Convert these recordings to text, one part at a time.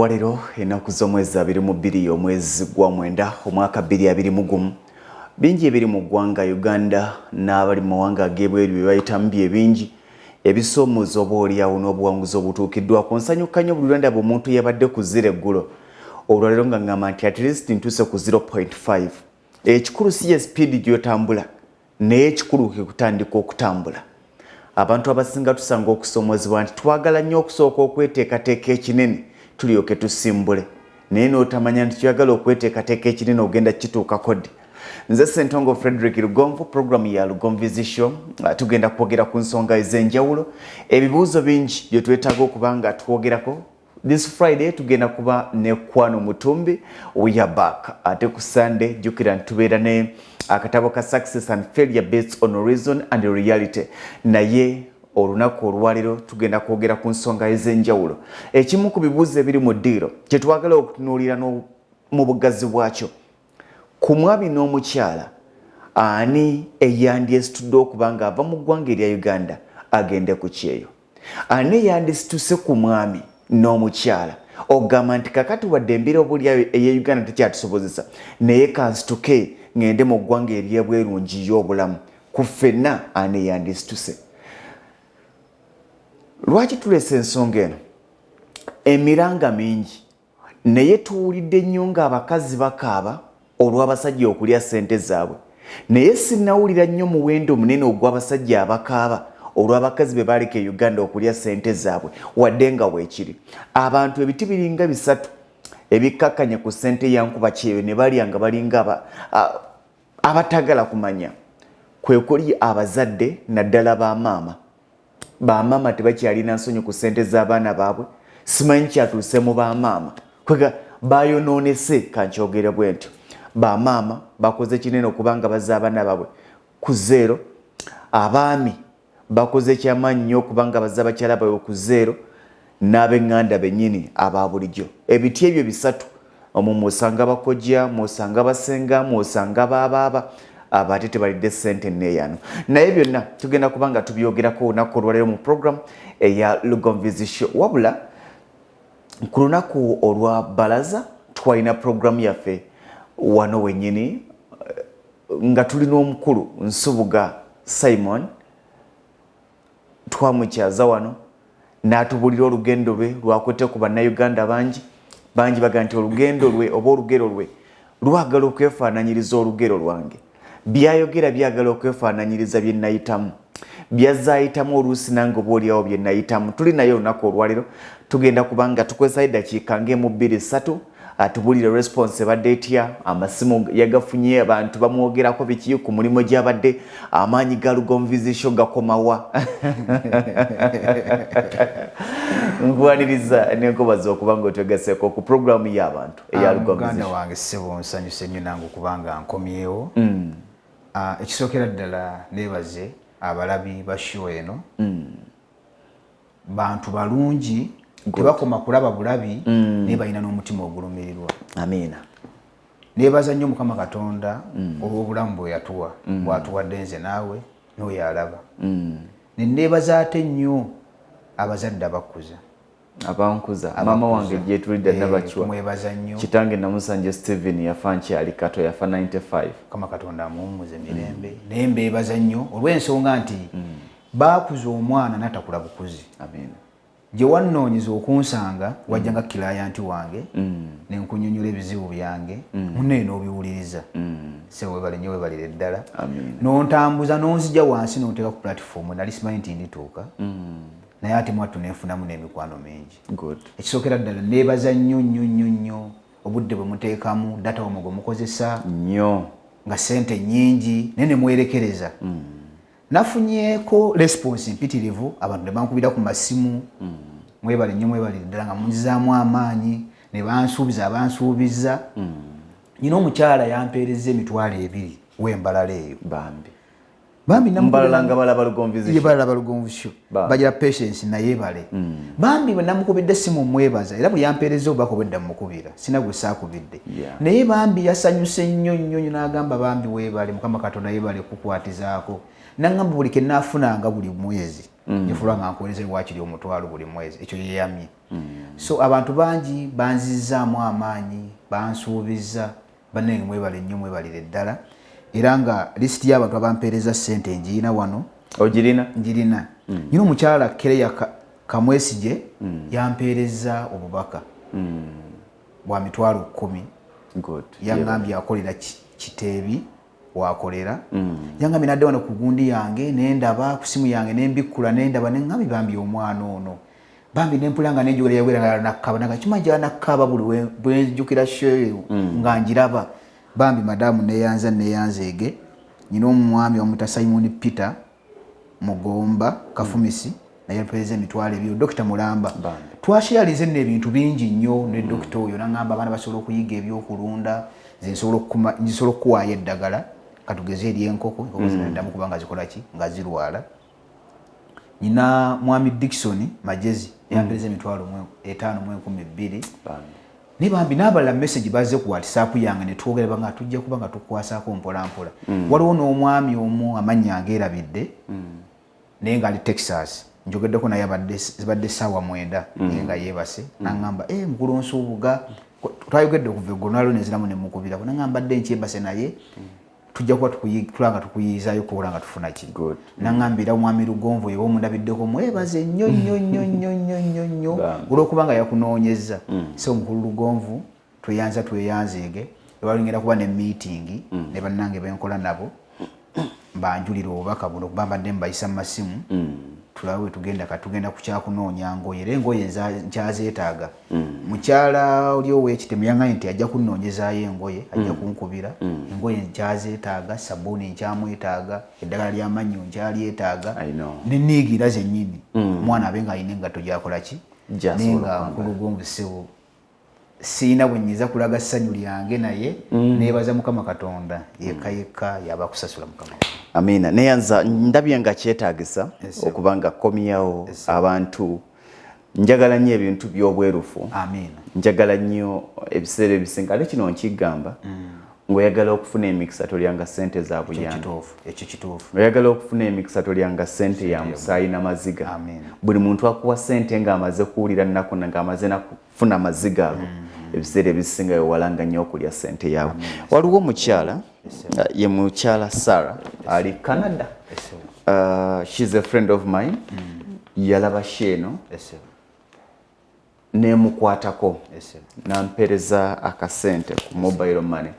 Olwalero ennaku z'omwezi 22 omwezi gwa mwenda omwaka 2021 bingi ebiri mu ggwanga Uganda n'abali mu mawanga ag'ebweru bye bayitamu bingi ebisoomooza oba olyawo n'obuwanguzi obutuukiddwa ku nsanyukanya obululanda bw'omuntu yabadde ku zero eggulo olwalero nga ngamba nti at least ntuuse ku 0.5 ekikulu si ye speed gy'otambula naye ekikulu kutandika okutambula abantu abasinga tusanga okusoomoozebwa nti twagala nnyo okusooka okweteekateeka ekinene tulyoke tusimbule naye n'otamanya nti tuyagala okweteekateeka ekinene ogenda kituukako ddi. Nze Ssentongo Frederick Lugonvu, programu ya Lugonvu Show. Tugenda kwogera ku nsonga ez'enjawulo ebibuuzo bingi bye twetaaga okuba nga twogerako. This Friday tugenda kuba ne Kwano Mutumbi, we are back. Ate ku Sunday jukira ntubeera ne akatabo ka Success and Failure Based on Reason and Reality. Naye olunaku olwaliro tugenda kwogera ku nsonga ez'enjawulo. Ekimu ku bibuuzo ebiri mu ddiiro kye twagala okutunuulira mu bugazi bwakyo. Ku mwami n'omukyala ani eyandisitudde okuba nga ava mu ggwanga erya Uganda agende ku Kyeyo? Ani eyandisituse ku mwami n'omukyala ogamba nti kakati wadde embeera obulyayo eye Uganda tekyatusobozesa naye kansituke ngende mu ggwanga ery'ebweru njiyo obulamu? Ku ffenna ani eyandisituse? Lwaki tulese ensonga eno? Emiranga mingi naye tuwulidde nnyo ng'abakazi bakaaba olw'abasajja okulya ssente zaabwe, naye sinnawulira nnyo muwendo munene ogw'abasajja abakaaba olw'abakazi be baleka e Uganda okulya ssente zaabwe wadde nga weekiri. Abantu ebiti biringa 3 ebikkakkanya ku ssente ya nkuba Kyeyo ne balya nga balinga abatagala kumanya. Kwe kuli abazadde naddala bamaama. Bamaama tebakyalina nsonyi ku ssente z'abaana baabwe. Simanyi kyatuuse mu bamaama kwega bayonoonese kankyogere bwe ntyo. Bamaama bakoze kinene okubanga bazza abaana baabwe ku zero. Abaami bakoze kyamaanyi nnyo okubanga bazza bakyala baabwe ku zero, n'ab'eŋŋanda bennyini aba bulijjo. Ebiti ebyo 3 omwo mw'osanga bakojja, mw'osanga basenga, mw'osanga baabaaba ate tebalidde ssente nneeyano. Naye byonna tugenda kubanga tubyogerako olunaku olwaleero mu program eya Lugonvu Show. Wabula ku lunaku olwa balaza twalina programu yaffe wano wennyini nga tulina omukulu NSUBUGA Simon twamukyaza wano n'atubulira olugendo lwe lwakwete ku bannayuganda bangi baga nti olugendo lwe oba olugero lwe lwagala okwefaananyiriza olugero lwange. Byayogera byagala okwefaananyiriza bye nayitamu, byazaayitamu oluusi nange oba olyawo bye nayitamu. Tuli naye olunaku olwaliro tugenda kubanga tukozesa eddakiika ng'emu 2-3 atubulire response ebadde etya, amasimu yagafunye, abantu bamwogerako biki ku mulimo gy'abadde, amaanyi ga Lugonvu Show gakomawa. Nkwaniriza n'enkobaza okuba ng'otwegaseeko ku programu y'abantu eya Lugonvu Show. Muganda wange ssebo nsanyuse nnyo nange okubanga nkomyewo. Ekisookera ddala neebaze abalabi ba show eno. Bantu balungi tebakoma kulaba bulabi naye balina n'omutima ogulumirirwa. Amiina. Neebaza nnyo Mukama Katonda olw'obulamu bwe yatuwa bw'atuwadde nze naawe n'oyo alaba. Ne neebaza ate nnyo abazadde abakuza abankuza mama wange gye tulidde nabachwa. Mwebaza nnyo kitange namusanje Steven yafa nkyali kato yafa 95. Mukama Katonda amuwummuze mirembe. Naye mbeebaza nnyo olw'ensonga nti baakuza omwana n'atakula bukuzi. Amiina. Gye wannoonyeza okunsanga wajjanga kilayanti wange ne nkunyonnyola ebizibu byange munne n'obiwuliriza. Sebo webale nnyo webalire ddala. N'ontambuza n'onzija wansi n'onteeka ku platform nali simanyi nti ndituuka. Naye ate mwattu nenfunamu n'emikwano mingi. Ekisookera ddala neebaza nnyo obudde bwe muteekamu, data omwo gwe mukozesa nnyo nga ssente nnyingi naye ne mwerekereza. Nafunyeko response mpitirivu, abantu ne bankubira ku masimu. Mwebale nnyo mwebalire ddala nga munzizaamu amaanyi ne bansuubiza. Nyina omukyala yampeereza 2,000 w'embalala eyo. Bambi. bambi mbalanga balaba Lugonvu balaba Lugonvu sho bagira patience naye bale bambi namukubidde simu mwebaza era buli yampereza obako bedda mukubira sina gwe saakubidde naye bambi yasanyuse nnyo n'agamba bambi weebale Mukama Katonda yeebale kukwatizaako nangamba buli kenaafunanga buli mwezi njifula nga nkuweereza waakiri omutwalo buli mwezi ekyo yeyamye so abantu bangi banzizaamu amaanyi bansuubiza bannange mwebale nnyo mwebalire ddala era nga lisiti y'abantu abampeereza ssente njirina wano ogirina njirina nyina omukyala Kyeyo Kamwesige yampeereza obubaka bwa mitwalo 10 yangambye akolera Kiteebi wakolera yangambye nadde wano ku gundi yange nendaba ku simu yange nembikkula nendaba nengambye bambi omwana ono bambi nempulanga nenjogera yawera nakaba nakimanja nakaba buli bwenjukira Kyeyo nga njiraba bambi madamu neyanzeege nyina omwami omuta Simon Peter Mugomba Kafumisi naye mpeze emitwalo ebyo Dr. Mulamba twashiyalize n'ebintu bingi nnyo ne Dr. oyo nangamba abaana basobola okuyiga ebyokulunda nzisobola okuwaayo eddagala katugeze eri enkoko zinaddemu kubanga zikola ki nga zirwala nyina mwami Dickson Magezi yampereza emitwalo 5,12 ne bambi n'abalala message bazze ku WhatsApp yange ne twogera banga tujja kuba nga tukwasaako mpola waliwo n'omwami omu amannya ageerabidde naye nga ali Texas njogeddeko naye zibadde ssaawa 9 naye nga yeebase nangamba mukulu NSUBUGA twayogedde okuva eggulu nalwo neziramu ne mukubirako nangamba dde nkyebase naye tujja kuba tulanga tukuyizaayo kuwola nga tufuna ki nangambira omwami Lugonvu oyo omundabiddeko mwebaze nnyo olw'okuba nga yakunoonyeza so omukulu Lugonvu tweyanzeege lwalingera kuba ne meeting ne bannange benkola nabo banjulira obubaka buno kuba mbadde mbayisa mu masimu tulawe tugenda kukyakunoonya ngoye era engoye nkyazeetaaga mukyala oli ow'ekitemu yaŋŋambye nti ajja kunnoonyezaayo engoye ajja kunkubira engoye nkyazeetaaga sabbuuni nkyamwetaaga eddagala ly'amannyo nkyalyetaaga neniigira zennyini omwana abe nga alina engatto gyakola ki naye nga nkulu Lugonvu ssebo siina bwe nyiza kulaga ssanyu lyange naye neebaza Mukama Katonda yekka yaba kusasula Mukama. Amina. Neyanza ndabye nga kyetaagisa okuba nga komyawo abantu njagala nnyo ebintu by'obwerufu. Amina. Njagala nnyo ebiseera ebisinga ate kino nkigamba ng'oyagala okufuna emikisa tolyanga ssente za buyambi. Ekyo kituufu. Oyagala okufuna emikisa tolyanga ssente ya musaayi n'amaziga. Buli muntu akuwa ssente ng'amaze kuwulira nnaku ng'amaze nakufuna amaziga ago. Ebiseera ebisinga yowalanga nnyo okulya ssente yaabwe. Waliwo omukyala ye mukyala Sarah ali Canada. She's a friend of mine. Yalaba sheeno nemukwatako nampereza akasente ku mobile money.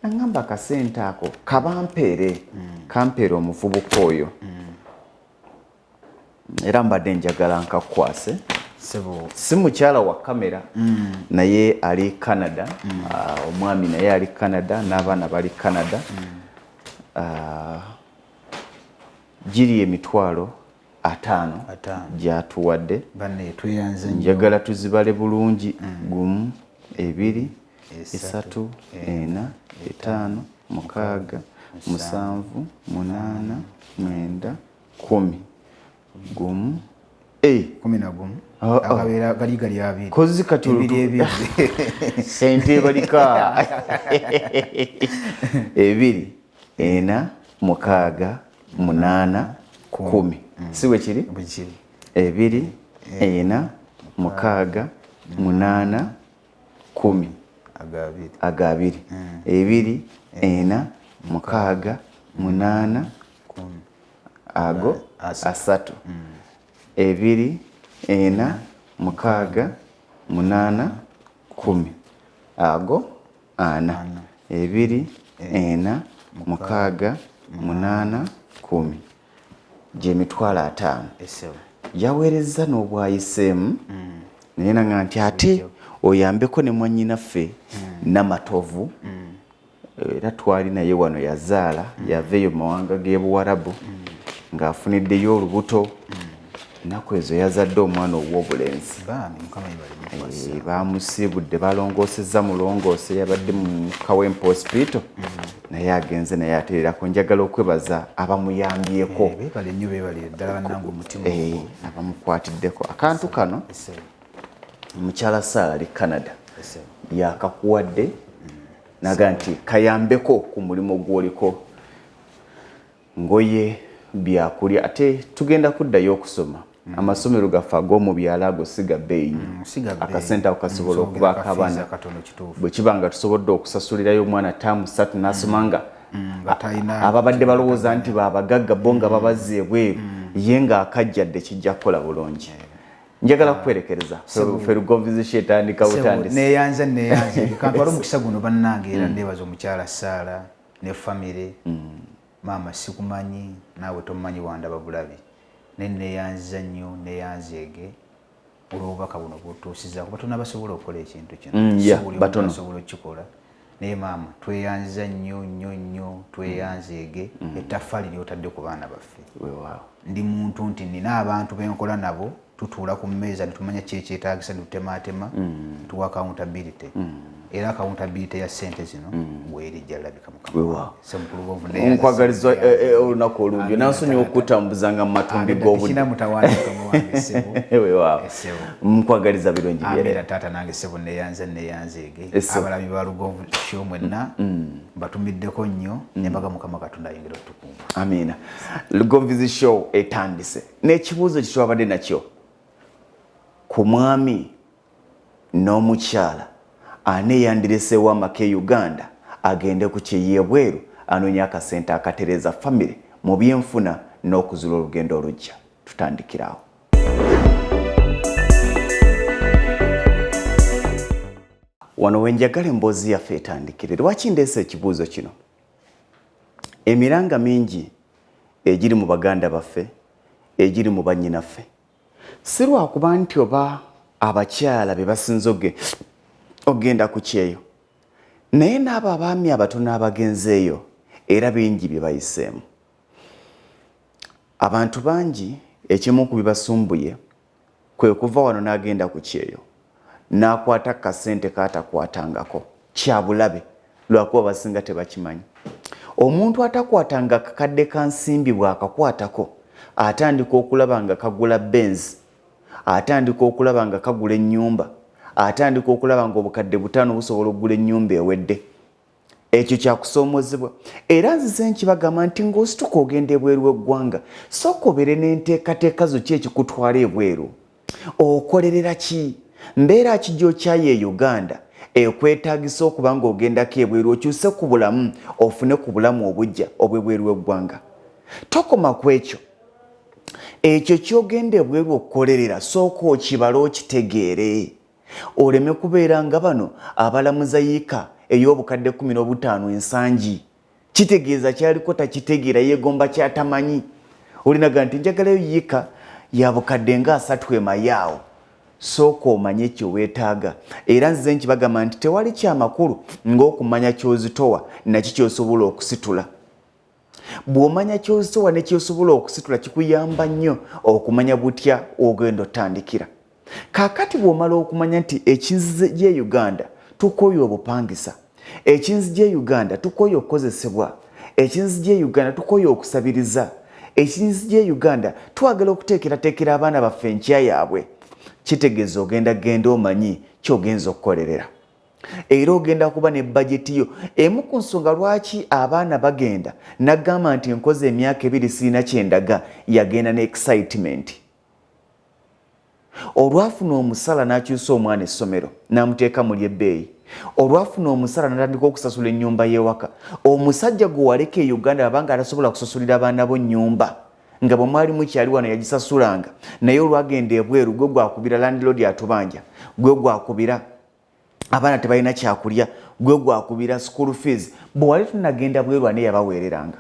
Nangamba akasente ako kabampeere kampeere omuvubuka oyo era mbadde njagala nkakwase si mukyala wa kamera naye ali Canada. Omwami naye ali Canada n'abaana bali Canada. Giri emitwalo 5 gyatuwadde njagala tuzibale bulungi 1 2 3 4 5 6 7 8 9 10 11 akabera gali abiri kozi katulu sente ebalika 2 4 6 8 10 siwe kiri 2 4 6 8 10 agabiri 2 4 6 8 ago asatu 2 4 6 8 10 ago ana 2 4 6 8 10 gyemitwalo 5 yaweereza n'obwayiseemu naye nanga nti ate oyambeko ne mwannyinaffe Namatovu era twali naye wano yazaala yaveeyo mu mawanga g'ebuwarabu ng'afuniddeyo olubuto ennaku ezo yazadde omwana ow'obulenzi bamusiibudde balongoosezza mulongoose yabadde mu Kawempe hospital naye agenze naye ateerako. Njagala okwebaza abamuyambyeko beebale nnyo beebalire ddala bannange omutima abamukwatiddeko. Akantu kano Mukyala Sarah ali Canada yakakuwadde naga nti kayambeko ku mulimu gw'oliko, ngoye byakulya ate tugenda kuddayo okusoma. Amasomero gaffe ag'omu byalo ago siga bbeeyi akasente ako kasobola okubaako abaana bwe kiba nga tusobodde okusasulirayo omwana ttaamu 3 n'asoma nga ababadde balowooza nti baabagagga bo nga babazze ebweru ye ng'akajjadde kijja kukola bulungi. Njagala kukwerekereza ffe Lugonvu etandika butandisi neeyanze kantwala omukisa guno bannange era nneebaza Omukyala Sarah ne famire. Maama sikumanyi naawe tomumanyi wandaba bulabi naye neeyanza nnyo neeyanzeege olw'obubaka buno bw'otuusizzaako. Batono basobola okukola ekintu kino basobola okukikola naye maama tweyanza nnyo nnyo nnyo tweyanzeege ettaffaali ly'otadde ku baana baffe. Ndi muntu nti nina abantu benkola nabo tutuula ku mmeeza ne tumanya kyekyetaagisa ne tutemaatema tuwa accountability era accountability ya ssente zino bwerijja labika Mukama. Nkwagaliza olunaku olungi nansonyiwa okutambuzanga mu matumbi g'obudde. Nkwagaliza birungi byera taata nange ssebo neeyanzeege abalabi ba Lugonvu show mwenna mbatumiddeko nnyo ne mbaga Mukama Katonda ayongere otukuuma. Amiina. Lugonvu show etandise n'ekibuuzo kye twabadde nakyo ku mwami n'omukyala ani yandireseewo amaka e Uganda agende ku Kyeyo ebweru anoonya akasente akatereza famire mu byenfuna n'okuzula olugendo olujja. Tutandikirawo. Wano wenjagala emboozi yaffe etandikire. Lwaki ndeese ekibuuzo kino? Emiranga mingi egiri mu baganda baffe egiri mu bannyinaffe si lwakuba nti oba abakyala be basinze ogenda ku Kyeyo, naye n'abo abaami abatono abagenzeeyo era bingi bye bayiseemu. Abantu bangi ekimu ku bibasumbuye kwe kuva wano n'agenda ku Kyeyo n'akwata kasente kaatakwatangako kya bulabe lwakuba basinga tebakimanyi. Omuntu atakwatanga kakadde ka nsimbi bw'akakwatako atandika okulaba nga kagula Benz, atandika okulaba nga kagula ennyumba, atandika okulaba nga obukadde 5 busobola okugula ennyumba ewedde. Ekyo kyakusoomozebwa. Era nzize nkibagamba nti ng'osituka ogenda ebweru w'eggwanga sooka obeere n'enteekateeka zo ki ekikutwala ebweru. Okolerera ki? Mbeera ki gy'okyayo e Uganda ekwetaagisa okuba ng'ogendako ebweru okyuse ku bulamu ofune ku bulamu obujja obw'ebweru w'eggwanga. Tokoma ku ekyo. Ekyo ky'ogenda ebweru okukolerera sooka okibala okitegeere. Oleme kubeera nga bano abalamuza yiika ey'obukadde 15 ensangi. Kitegeeza kyaliko takitegeera yeegomba kyatamanyi. Olinaga nti njagalayo yiika ya bukadde nga 3 emayaawo. Sooka omanye kyeweetaaga. Era nzize nkibagamba nti tewali kyamakulu ng'okumanya ky'ozitowa nakyo ky'osobola okusitula. Bw'omanya ky'ozitowa ne ky'osobola okusitula kikuyamba nnyo okumanya butya ogenda otandikira. Kaakati bw'omala okumanya nti ekinzize gy'e Uganda tukooye obupangisa, ekinzize gy'e Uganda tukooye okukozesebwa, ekinzize gy'e Uganda tukooye okusabiriza, ekinzize gy'e Uganda twagala okuteekerateekera abaana baffe enkya yaabwe, kitegeeza ogenda omanyi ky'ogenza okukolerera. Era ogenda kuba ne bajeti yo. Emu ku nsonga lwaki abaana bagenda nagamba nti nkoze emyaka 2 sirina kyendaga yagenda ne excitement. Olwafuna omusala n'akyusa omwana essomero n'amuteeka mu ly'ebbeeyi. Olwafuna omusala n'atandika okusasula ennyumba y'ewaka. Omusajja gwe waleka e Uganda abanga atasobola kusasulira abaana bo nnyumba nga bwe mwali mukyali wano yagisasulanga, naye olwagenda ebweru gwe gwakubira landlord atubanja, gwe gwakubira abaana tebalina kyakulya, gwe gwakubira school fees. Bwe wali tunagenda bweru ani yabaweereranga.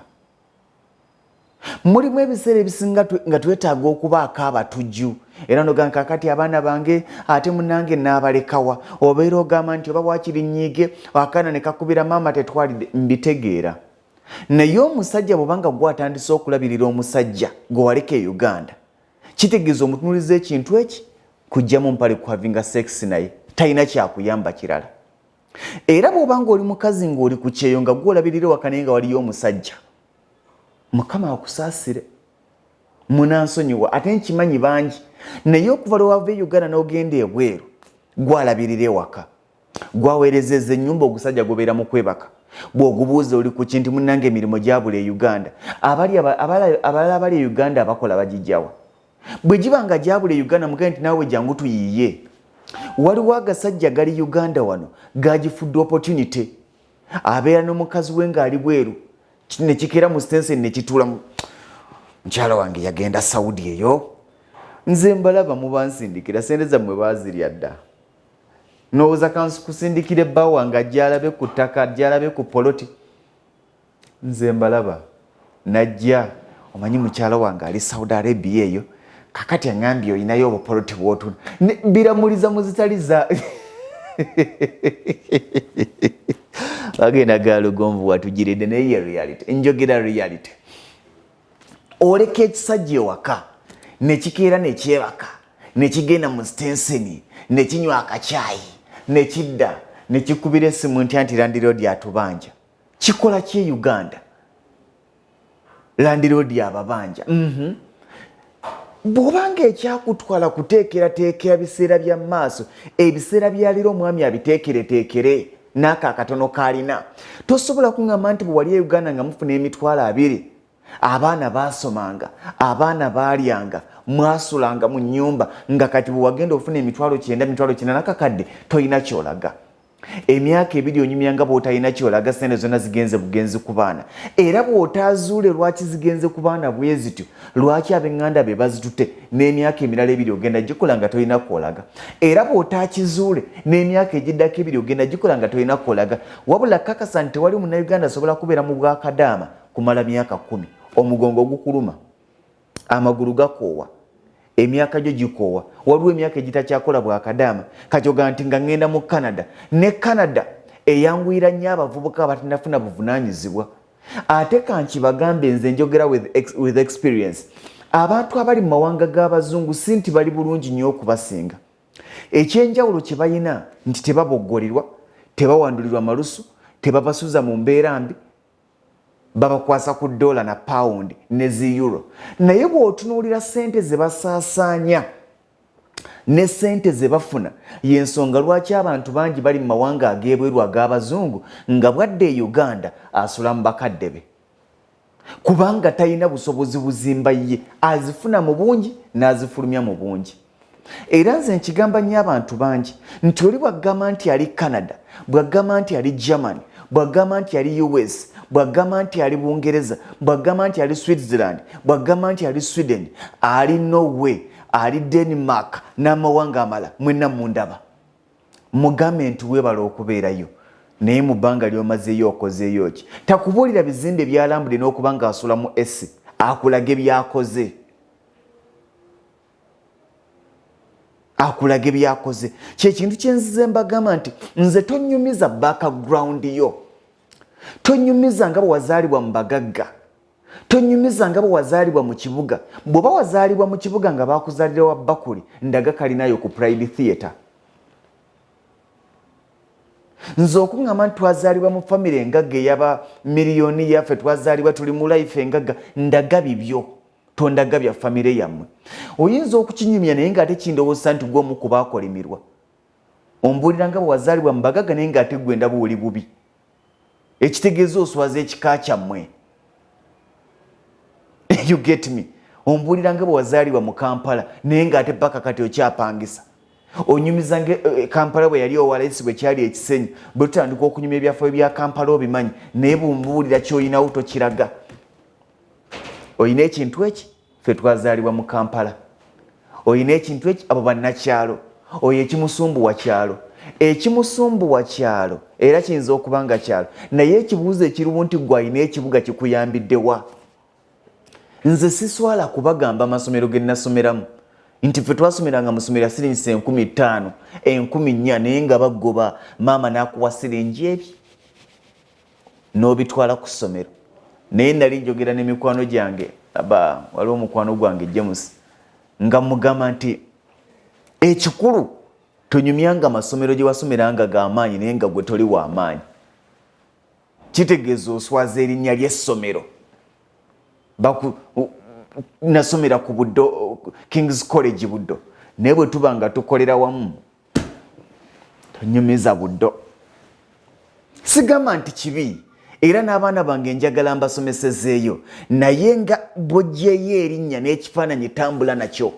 Mulimu ebiseera ebisinga nga twetaaga okubaako abatujju. Era noga kakati abaana bange ate munange n'abalekawa. Obeera ogamba nti oba waakiri nnyiige akaana ne kakubira maama tetwalidde. Mbitegeera. Naye omusajja bw'obanga gwatandise okulabirira omusajja gwe waleka e Uganda, kitegeeza omutunuliza ekintu eki kujjamu mpale ku havinga sex naye talina kyakuyamba kirala. era bw'obanga oli mukazi ng'oli ku Kyeyo nga gw'olabirira waka naye nga waliyo omusajja, Mukama akusaasire, munansonyiwa. Ate nkimanyi bangi, naye okuva lwe wava e Uganda n'ogenda ebweru gwalabirira ewaka, gwaweerezeza ennyumba ogusajja gubeera mu kwebaka. Bw'ogubuuza oli ku kintu munnange emirimu gyabula e Uganda, abalala abali e Uganda abakola bagijjawa. Bwe giba nga gyabula e Uganda mugaye nti naawe jangu tuyiye. Waliwo agasajja gali Uganda wano gagifudde opportunity, abeera n'omukazi we ng'ali bweru, ne kikeera mu sitensen ne kituula mu mukyala wange yagenda Saudi eyo, nze mbalaba mubansindikira sente zammwe baazirya dda. Ndowooza kusindikira ebbawo wange ajjalabe ku ttaka, ajjalabe ku poloti, nze mbalaba najja. Omanyi mukyala wange ali Saudi Arabia eyo, kakati aŋambye olinayo obupoloti bw'otuna, biramuliza mu zitali za bagenda ga Lugonvu watugiridde, naye ye reality, njogera reality. Oleka ekisajja ewaka ne kikeera ne kyebaka, ne kigenda mu sitenseni, ne kinywa akacaayi, ne kidda, ne kikubira essimu nti landiroodi atubanja. Kikola ki Uganda? Landiroodi ababanja. Bw'obanga ekyakutwala kuteekerateekera biseera bya maaso, ebiseera byalira omwami abiteekereteekere n'ako akatono k'alina, tosobola kuŋŋamba nti bwe wali e Uganda nga mufuna emitwalo 2, abaana baasomanga, abaana baalyanga, mwasulanga mu nnyumba, nga kati bwe wagenda ofuna emitwalo 9 n'akakadde toyina kyolaga. Emyaka 2 onyumya nga bw'otalina kyolaga, sente zonna zigenze bugenzi ku baana. Era bw'otaazuule lwaki zigenze ku baana bwe zityo, lwaki ab'eŋŋanda be bazitutte, n'emyaka emirala 2 ogenda gikola nga tolina kwolaga. Era bw'otaakizuule n'emyaka egiddako 2 ogenda gikola nga tolina kwolaga. Wabula kakasa nti tewali munnayuganda asobola kubeera mu bwakadaama kumala myaka 10. Omugongo gukuluma, amagulu gakoowa, emyaka gyo gikoowa. Waliwo emyaka egitakyakola bwakadaama, kati ogaa nti nga ŋŋenda mu Canada. Ne Canada eyanguyira nnyo abavubuka abatanafuna buvunaanyizibwa. Ate kankibagambe, nze njogera with experience, abantu abali mu mawanga g'abazungu si nti bali bulungi nnyo okubasinga. Ekyenjawulo kye balina nti tebaboggolirwa, tebawandulirwa malusu, tebabasuza mu mbeera mbi, babakwasa ku $1 na pound ne €. Naye bw'otunuulira sente ze basaasaanya ne sente ze bafuna, y'ensonga lwaki abantu bangi bali mu mawanga ag'ebweru ag'abazungu nga bwadde e Uganda asula mu bakadde be, kubanga talina busobozi buzimba ye, azifuna mu bungi n'azifulumya mu bungi. Era nze nkigamba nnyo abantu bangi nti oli bw'agamba nti ali Canada, bw'agamba nti ali Germany, bw'agamba nti ali US, bw'agamba nti ali Bungereza, bw'agamba nti ali Switzerland, bw'agamba nti ali Sweden, ali Norway, ali Denmark n'amawanga amala, mwenna mundaba. Mugambe nti weebala okubeerayo, naye mu bbanga ly'omazeeyo okozeeyo ki? Takubuulira bizimbe byalambudde n'okuba nga asula mu esi, akulage byakoze. Akulage byakoze. Kyekintu kyenzize mbagamba nti nze tonnyumiza background yo, tonnyumiza nga bwe wazaalibwa mu bagagga, tonnyumiza nga bwe wazaalibwa mu kibuga. Bw'oba wazaalibwa mu kibuga nga baakuzaalira wa bakuli, ndaga kalinayo ku Pride Theatre. Nze okuŋŋamba nti twazaalibwa mu famire engagga ey'aba miliyoni yaffe, twazaalibwa tuli mu life engagga, ndaga bibyo, tondaga bya famire yammwe. Oyinza okukinyumya naye ng'ate kindowooza nti gwe omu ku baakolimirwa. Ombuulira nga bwe wazaalibwa mu bagagga naye ng'ate gwe ndaba oli bubi. Ekitegeeza oswaza ekika kyammwe. You get me? Ombuulira nga bwe wazaalibwa mu Kampala naye ng'ate paka kati okyapangisa. Onyumiza Kampala bwe yali owalesi bwe kyali ekisenyi, bwe tutandika okunyumya ebyafaayo bya Kampala obimanyi, naye bw'ombuulira ky'olinawo tokiraga. Oyina ekintu eki, ffe twazaalibwa mu Kampala. Oyina ekintu eki, abo bannakyalo. Oyo ekimusumbuwa kyalo. Ekimusumbuwa kyalo era kiyinza okuba nga kyalo, naye ekibuuzo ekirimu nti gwe alina ekibuga kikuyambiddewa. Nze siswala kubagamba amasomero ge nasomeramu nti ffe twasomeranga mu ssomero siringi 50,000, 4,000 naye nga bagoba maama n'akuwa siringi ebi n'obitwala ku ssomero. Naye nali njogera n'emikwano gyange, waliwo omukwano gwange James, nga mugamba nti ekikulu tonyumyanga amasomero gye wasomeranga g'amaanyi naye nga gwe toli w'amaanyi. Kitegeeza oswaza erinnya ly'essomero. Nasomera ku Buddo, King's College Buddo, naye bwe tuba nga tukolera wamu tonyumiza Buddo. Sigamba nti kibi, era n'abaana bange njagala mbasomesezeeyo, naye nga bw'oggyeyo erinnya n'ekifaananyi tambula nakyo.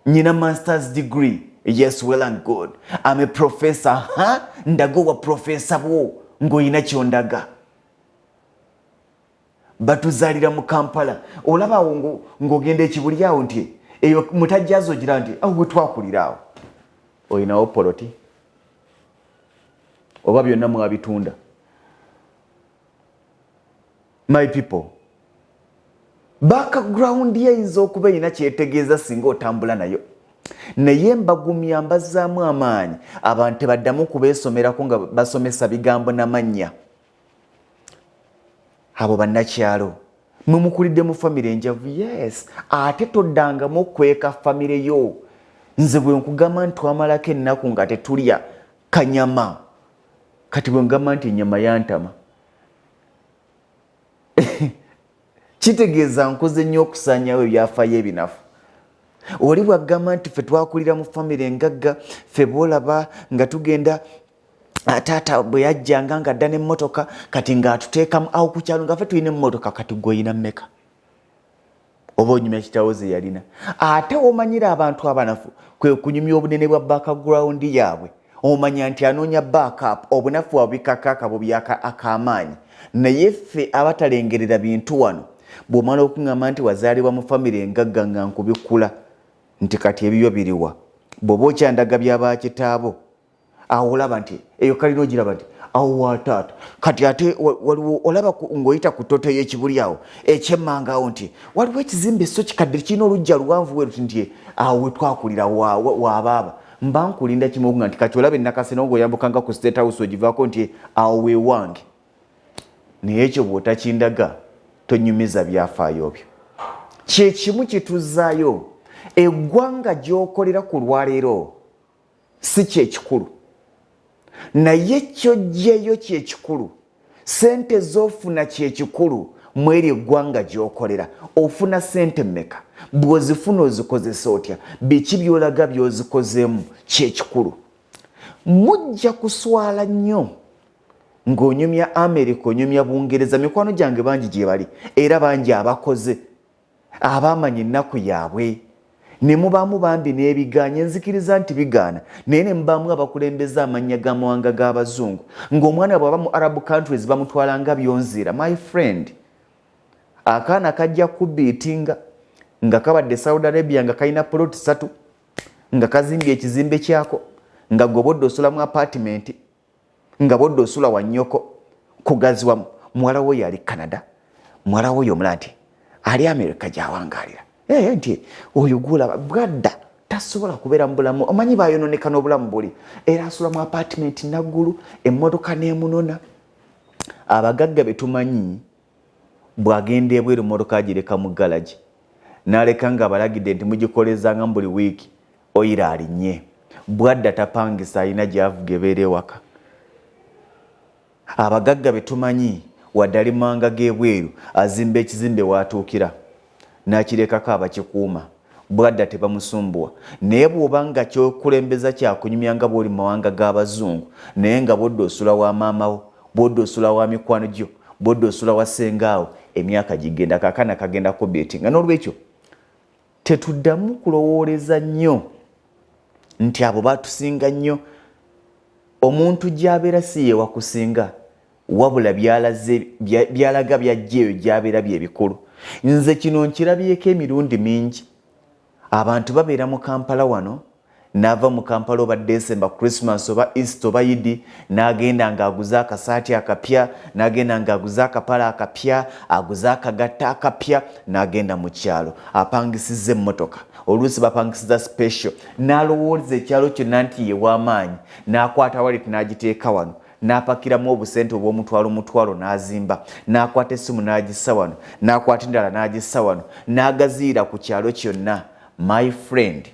Nyina master's degree, yes, well and good. I'm a professor. Ndago wa professor bwo ng'olina kyondaga. Batuzaalira mu Kampala. Olaba ng'ogenda ekibuli awo nti eyo mutajjazo gira nti awo bwe twakulira awo. Olinawo poloti. Oba byonna mwabitunda. My people. Background yayinza okuba erina kyetegeeza singa otambula nayo. Naye mbagumya mbazaamu amaanyi abantu baddamu kubeesomerako nga basomesa bigambo n'amannya. Abo bannakyalo mwe mukulidde mu famire enjavu, yes, ate toddangamu okweka famire yo. Nze bwe nkugamba nti twamalako ennaku nga tetulya kanyama, kati bwe ngamba nti ennyama yantama kitegeeza nkoze nnyo okusaanyawo ebyafaayo ebinafu. Oli bwagamba nti ffe twakulira mu famire engagga, ffe boolaba nga tugenda taata bwe yajjanga nga adda n'emmotoka kati ng'atuteekamu awo ku kyalo nga ffe tulina emmotoka, kati gwe olina mmeka? Oba onyumya kitaawo ze yalina. Ate omanyira abantu abanafu kwe kunyumya obunene bwa background yaabwe. Omanya nti anoonya backup, obunafu wabikaka akabubi ak'amaanyi. Naye ffe abatalengerera bintu wano, bw'omala okuŋŋamba nti wazaalibwa mu famire engagga nga nkubikula nti kati ebibyo biriwa, bw'oba okyandaga by'abakitaabo awo olaba nti eyo kalina ogiraba nti awo wataata kati ate waliwo olaba ng'oyita ku toto y'ekibuli awo ekyemmanga awo nti waliwo ekizimbe so kikadde kirina olujja luwanvu weruti nti awo we twakulira waabaaba. Mba nkulinda kimu nga nti kati olaba ennakase n'ogw'oyambukanga ku State House ogivaako nti awo we wange. Naye ekyo bw'otakindaga tonyumiza byafaayo byo. Kye kimu kituzaayo. Eggwanga gy'okolera ku lwaleero si kyekikulu, naye ky'oggyeyo kyekikulu. Sente z'ofuna kyekikulu mweri eggwanga gy'okolera. Ofuna sente mmeka? Bw'ozifuna ozikozesa otya? Biki by'olaga by'ozikozeemu? Kyekikulu. Mujja kuswala nnyo ng'onyumya Amerika, onyumya Bungereza. Mikwano gyange bangi gye bali era bangi abakoze abaamanya ennaku yaabwe. Ne mubaamu bambi n'ebigaanya, nzikiriza nti bigaana, naye ne mubaamu abakulembeza amannya g'amawanga g'abazungu ng'omwana bw'aba mu Arab countries bamutwala nga byonzira. My friend, akaana kajja kubiitinga nga kabadde Saudi Arabia nga kalina poloti 3 nga kazimbye ekizimbe kyako nga gwe bodde osula mu apartment nga bodde osula wa nnyoko kugaziwa muwala wo yali Canada, muwala wo yomula nti ali America gy'awangaalira. Nti oyo gulaba bwadda tasobola kubeera mu bulamu. Omanyi baayononeka n'obulamu buli, era asula mu apartment naggulu, emmotoka n'emunona. Abagagga be tumanyi bw'agenda ebweru emmotoka agireka mu garage n'aleka nga abalagidde nti mugikolezanga buli wiiki oyira alinnye. Bwadda tapangisa, alina gy'avuga ebeera ewaka. Abagagga be tumanyi wadde ali manga g'ebweru azimba ekizimbe w'atuukira n'akirekako abakikuuma. Bwadda tebamusumbuwa. Naye bw'oba nga kyokulembeza kyakunyumya nga bw'oli mu mawanga g'abazungu, naye nga bw'odda osula wa maama wo, bw'odda osula wa mikwano gyo, bw'odda osula wa sengaawo, emyaka gigenda, kaakana kagenda kubeetinga. N'olwekyo tetuddamu kulowooleza nnyo nti abo batusinga nnyo. Omuntu gy'abeera si ye wakusinga, wabula byalaga byajja eyo gy'abeera bye bikulu. Nze kino nkirabyeko emirundi mingi. Abantu babeera mu Kampala wano, n'ava mu Kampala oba December, Christmas oba Easter oba Yidi, n'agenda ng'aguza akasaati akapya, n'agenda ng'aguza akapala akapya, aguza akagatta akapya, n'agenda mu kyalo. Apangisizza emmotoka, oluusi bapangisiza special, n'alowooleza ekyalo kyonna nti ye w'amaanyi, n'akwata walet n'agiteeka wano, n'apakiramu obusente obw'omutwalo n'azimba, n'akwata essimu n'agissa wano, n'akwata endala n'agissa wano, n'agaziira ku kyalo kyonna. My friend,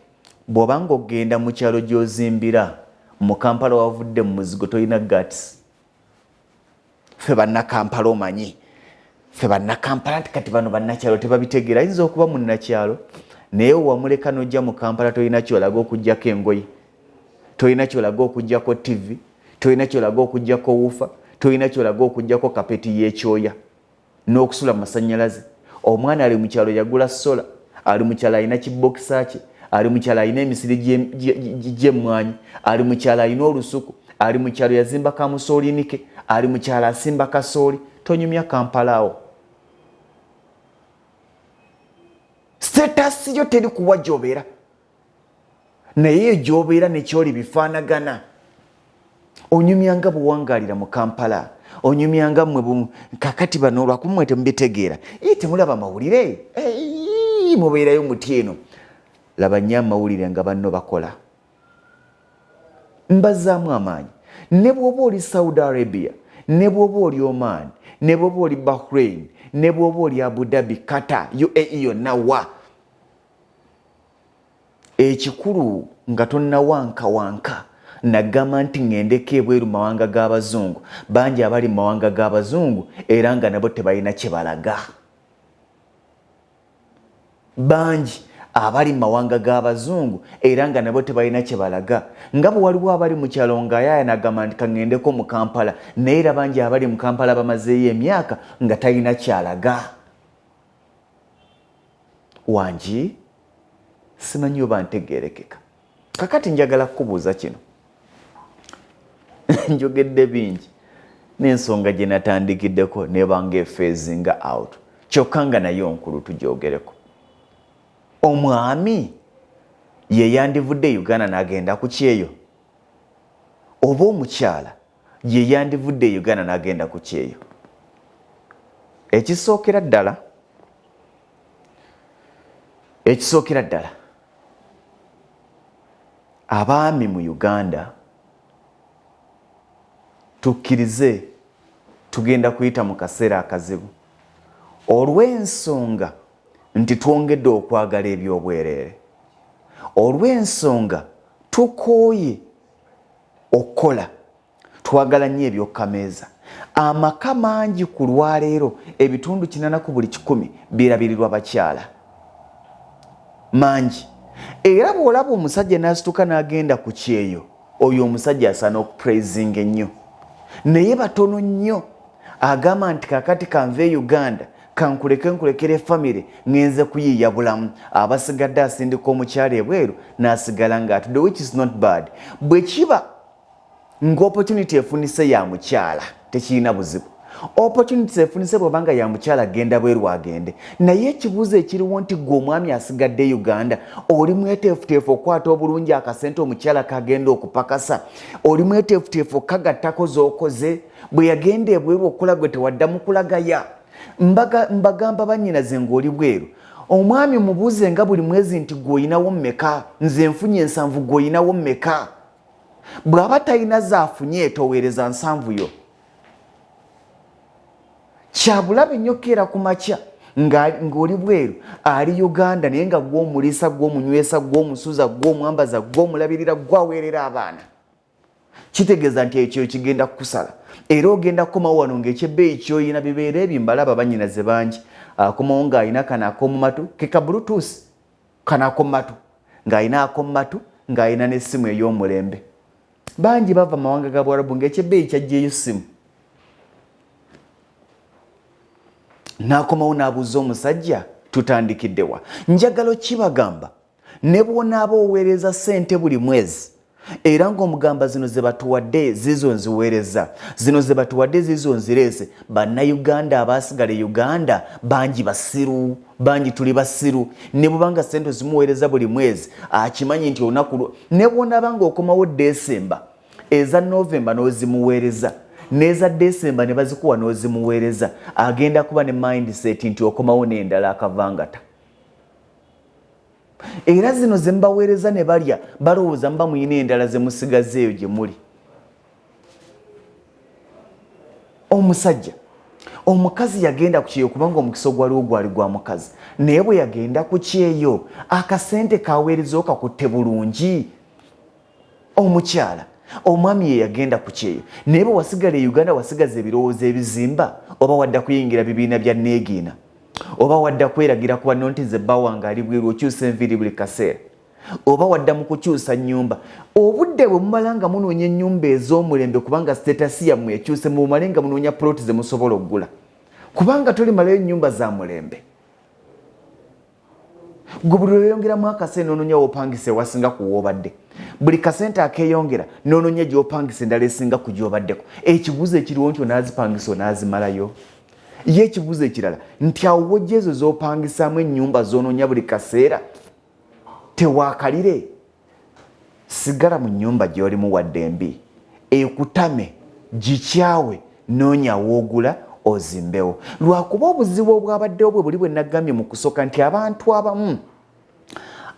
bw'obanga ogenda mu kyalo gy'ozimbira mu Kampala wavudde mu muzigo tolina guts. Ffe bannakampala omanyi, ffe bannakampala nti kati bano bannakyalo tebabitegeera. Ayinza okuba munnakyalo naye wamuleka n'ojja mu Kampala tolina kyolaga okugyako engoye, tolina kyolaga okugyako TV, tolina kyolaga okugyako wuufa, tolina kyolaga okugyako kapeti y'ekyoya n'okusula mu masannyalaze. Omwana ali mu kyalo yagula sola, ali mu kyalo alina kibokisa kye, ali mu kyalo alina emisiri gy'emmwanyi, ali mu kyalo alina olusuku, ali mu kyalo yazimba kamusoolini ke, ali mu kyalo asimba kasooli. Tonyumya Kampala awo. Status yo teri kuwa gy'obeera, naye gy'obeera nekyoli bifaanagana. Onyumyanga buwangaalira mu Kampala, onyumyanga mmwe kakati bano olwakumwe temubitegeera. Temulaba mawulire, mubeerayo muti eno. Laba nnyo amawulire nga banno bakola. Mbazaamu amaanyi. Ne bw'oba oli Saudi Arabia, ne bw'oba oli Oman, ne bw'oba oli Bahrain, ne bw'oba oli Abu Dhabi, Qatar, UAE yonna wa. Ekikulu nga tonnawankawanka nagamba nti ŋŋendeko ebweru mawanga g'abazungu. Bangi abali mu mawanga g'abazungu era nga nabo tebalina kye balaga. Bangi abali mu mawanga g'abazungu era nga nabo tebalina kye balaga. Nga bwe waliwo abali mu kyalo ng'ayaaya n'agamba nti kaŋŋendeko mu Kampala, naye era bangi abali mu Kampala bamazeeyo emyaka nga talina kyalaga. Wangi simanyi oba ntegeerekeka. Kakati njagala kukubuuza kino. Njogedde bingi n'ensonga gye natandikiddeko nebanga efeezinga out, kyokka nga nayo nkulu tugyogereko. Omwami ye yandivudde Uganda n'agenda ku Kyeyo, oba omukyala ye yandivudde Uganda n'agenda ku Kyeyo? Ekisookera ddala abaami mu Uganda tukkirize tugenda kuyita mu kaseera akazibu olw'ensonga nti twongedde okwagala eby'obwereere, olw'ensonga tukooye okukola, twagala nnyo ebyokkameeza. Amaka mangi ku lwaleero ebitundu 80 ku buli 100 birabirirwa bakyala mangi. Era bw'olaba omusajja n'asituka n'agenda ku Kyeyo, oyo omusajja asaana okupraisinga ennyo. Naye batono nnyo agamba nti kakati kanve Uganda kankulekere famire ngenze kuyiiya bulamu, abasigadde asindika omukyala ebweru n'asigala ng'atudde, which is not bad. Bwe kiba ng'opportunity efunise ya mukyala tekirina buzibu. Opportunity efunise bw'obanga ya mukyala agenda bweru agende. Naye ekibuuzo ekiriwo nti gwe omwami asigadde Uganda oli mweteefuteefu okwata obulungi akasente omukyala kagenda okupakasa, oli mweteefuteefu okagattako z'okoze. Bwe yagenda ebweru okukola gwe tewaddamu kulagaya. Mbagamba bannyinaze ng'oli bweru, omwami mubuuze nga buli mwezi nti gw'olinawo mmeka, nze nfunye 7, gw'olinawo mmeka. Bw'aba talina zaafunye toweereza 7 yo. Kyabulabe nnyo keera ku makya ng'oli bweru ali Uganda naye nga gw'omulisa, gw'omunywesa, gw'omusuza, gw'omwambaza, gw'omulabirira, gw'aweerera abaana. Kitegeeza nti ekyo kigenda kukusala. Era ogenda kukomawo wano ng'ekyebbeeyi ky'olina bibeera ebimbalaba bannyinaze bangi. Akomawo ng'alina kano ak'omu matu ke ka Bluetooth, kano ak'omu matu, ng'alina ak'omu matu, ng'alina n'essimu ey'omulembe. Bangi bava mawanga ga Bwarabu ng'ekyebbeeyi kyajjeeyo ssimu. N'akomawo n'abuuza omusajja tutandikiddewa. Njagala kibagamba ne bw'onaaba oweereza ssente buli mwezi era ng'omugamba zino ze batuwadde zizo nziweereza, zino ze batuwadde zizo nzireese, bannayuganda abaasigala Uganda bangi basiru, bangi tuli basiru. Ne bw'obanga ssente zimuweereza buli mwezi akimanyi nti olunaku ne bw'onaaba ng'okomawo Desemba eza Novemba n'ozimuweereza n'eza Desemba ne bazikuwa n'ozimuweereza, agenda kuba ne mindset nti okomawo n'endala akavangata. Era zino ze mbaweereza ne balya balowooza mba muyina endala ze musigazeeyo gye muli. Omusajja omukazi yagenda ku Kyeyo kubanga omukisa gwaliwo gwali gwa mukazi naye bwe yagenda ku Kyeyo akasente kaweereza okakutte bulungi omukyala omwami ye yagenda ku Kyeyo naye bwe wasigala e Uganda wasigaza ebirowoozo ebizimba oba wadda kuyingira bibiina bya neegiina oba wadda kweragira ku banno nti nze bba wange ali bweru okyusa enviiri buli kaseera oba wadda mu kukyusa nnyumba obudde bwe mumala nga munoonya ennyumba ez'omulembe kubanga sitetasi yammwe ekyuse mumale nga munoonya puloti ze musobola okugula kubanga tolimalayo ennyumba za mulembe gwe buli lweyongeramu akasente noonoonya w'opangisa ewasinga ku w'obadde buli kasente akeeyongera noonoonya gy'opangisa endala esinga ku gy'obaddeko ekibuuzo ekiriwo nti onaazipangisa onaazimalayo ye ekibuuzo ekirala nti awo wojja ezo z'opangisaamu ennyumba zoonoonya buli kaseera tewaakalire sigala mu nnyumba gy'olimu wadde embi ekutame gikyawe noonya woogula ozimbewo lwakuba obuzibu obwabaddewo bwe buli bwe nagambye mu kusooka nti abantu abamu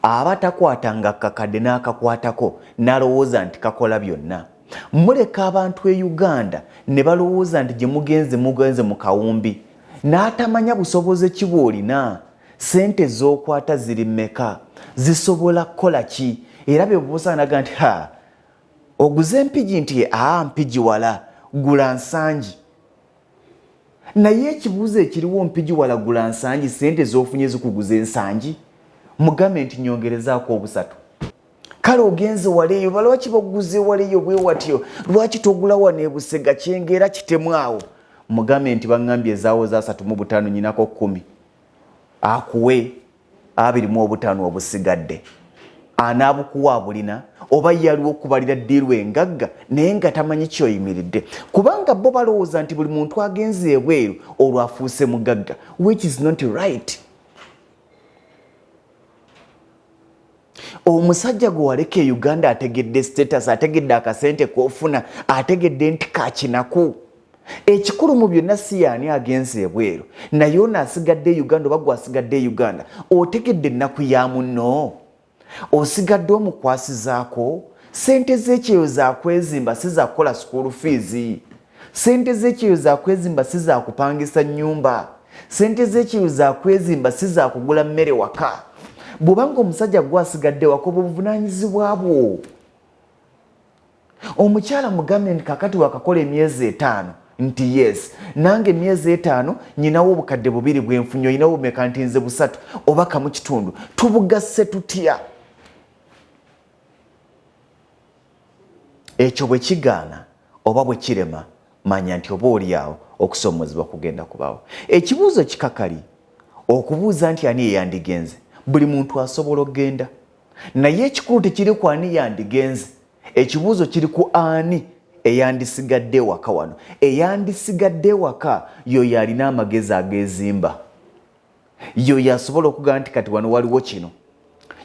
abatakwatanga kakadde n'akakwatako n'alowooza nti kakola byonna muleka abantu e Uganda ne balowooza nti gye mugenze mu kawumbi n'atamanya busobozi ki bw'olina sente z'okwata ziri mmeka zisobola kukola ki era bye busaanaga nti oguze empigi nti mpigi wala gula nsangi naye ekibuuzo ekiriwo mpigi wala gula nsangi sente z'ofunye zikuguza ensangi mugambe nti nyongerezaako obusatu kale ogenze waleeyo balwaki baguze waleeyo bwe watyo lwaki togula wano e Busega kyengera kitemwawo mugambe nti baŋŋambye ezaawo za 35 nyinako 10 akuwe 25 obusigadde anaabukuwa abulina oba yaliwo okubalira ddiirwa engagga naye nga tamanyi kyoyimiridde kubanga bo balowooza nti buli muntu agenze ebweru olwo afuuse mugagga which is not right. Omusajja gwe waleka e Uganda ategedde status ategedde akasente k'ofuna ategedde nti kakinaku ekikulu mu byonna si yaani agenze ebweru naye ono asigadde e Uganda oba gwe asigadde e Uganda otegedde ennaku ya munno osigadde omukwasizaako sente z'ekyeyo zakwezimba si za kukola school fees sente z'ekyeyo zakwezimba si za kupangisa nnyumba sente z'ekyeyo zakwezimba si za kugula mmere waka bw'obanga omusajja gwasigadde wako buvunaanyizibwa bwo omukyala mugambe nti kakati wakakola emyezi 5 nti yes nange emyezi 5 nyinawo obukadde 2 bwenfunyo nyinawo bumeka nti nze 3 oba kamu kitundu tubugasse tutya ekyo bwe kigaana oba bwe kirema manya nti oba oli awo okusoomozebwa kugenda kubaawo ekibuuzo kikakali okubuuza nti ani eyandigenze buli muntu asobola okgenda naye ekikulu tekiri ku ani yandigenze ekibuuzo kiri ku ani eyandisigadde waka wano eyandisigadde waka yoyo alina amagezi agezimba yoyo asobola okugamba nti kati wano waliwo kino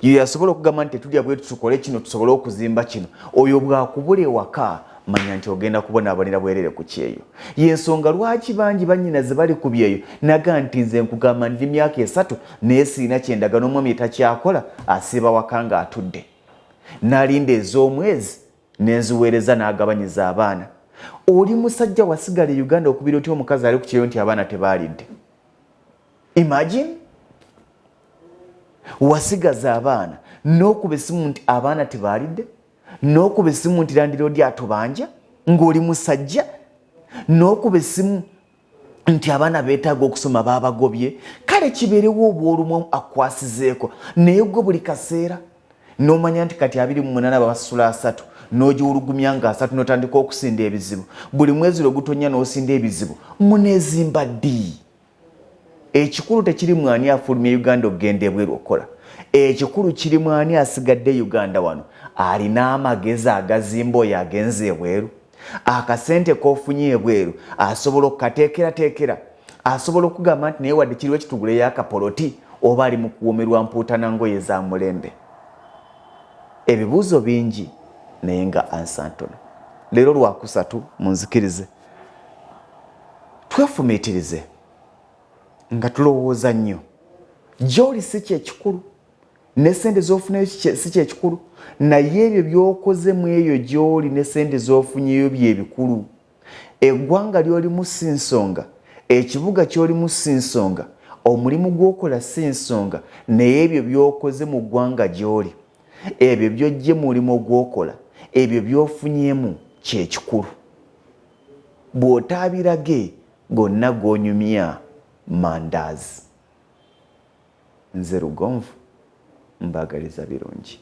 yoyo asobola okugamba nti tetulya bwe tukole kino tusobole okuzimba kino oyo bwakubula ewaka manya nti ogenda kubonabonera bwerere ku Kyeyo y'ensonga lwaki bangi bannyinaze bali ku byeyo naga nti nze nkugamba ndi myaka 3 naye siina kyendagano omwami takyakola asiiba waka nga atudde n'alinda ez'omwezi n'enziweereza n'agabanyiza abaana oli musajja wasigala e Uganda okubira oti omukazi ali ku Kyeyo nti abaana tebaalidde imagine wasigaza abaana n'okuba essimu nti abaana tebaalidde n'okuba essimu nti landiroodi atubanja ng'oli musajja n'okuba essimu nti abaana beetaaga okusoma baabagobye kale kibeerewo obwolumu akwasizeeko naye gwe buli kaseera n'omanya nti kati 28 babasasula 3 n'ogiwulugumya nga 3 n'otandika okusinda ebizibu buli mwezi lwe gutonya n'osinda ebizibu muneezimba ddi ekikulu tekiri mwani afulumya Uganda okgenda ebweru okukola ekikulu kiri mwani asigadde Uganda wano alina amagezi agazimba oyo agenze ebweru akasente k'ofunye ebweru asobola okukateekerateekera asobola okugamba nti naye wadde kiriwo ekituguleyo akapoloti oba ali mu kuwoomerwa mpuuta na ngoye za mulembe ebibuuzo bingi naye nga ansa ntono leero lwakusatu munzikirize twefumiitirize nga tulowooza nnyo gy'oli si kyekikulu ne sente z'ofunayo si kyekikulu naye ebyo by'okozemu eyo gy'oli ne sente z'ofunyeyo byebikulu eggwanga ly'olimu si nsonga ekibuga ky'olimu si nsonga, omulimu gw'okola si nsonga, naye ebyo by'okoze mu ggwanga gy'oli, ebyo by'ojje mu mulimu gw'okola, ebyo by'ofunyemu kyekikulu. Bw'otaabirage gonna gw'onyumya mandaazi. Nze Lugonvu, mbaagaliza birungi.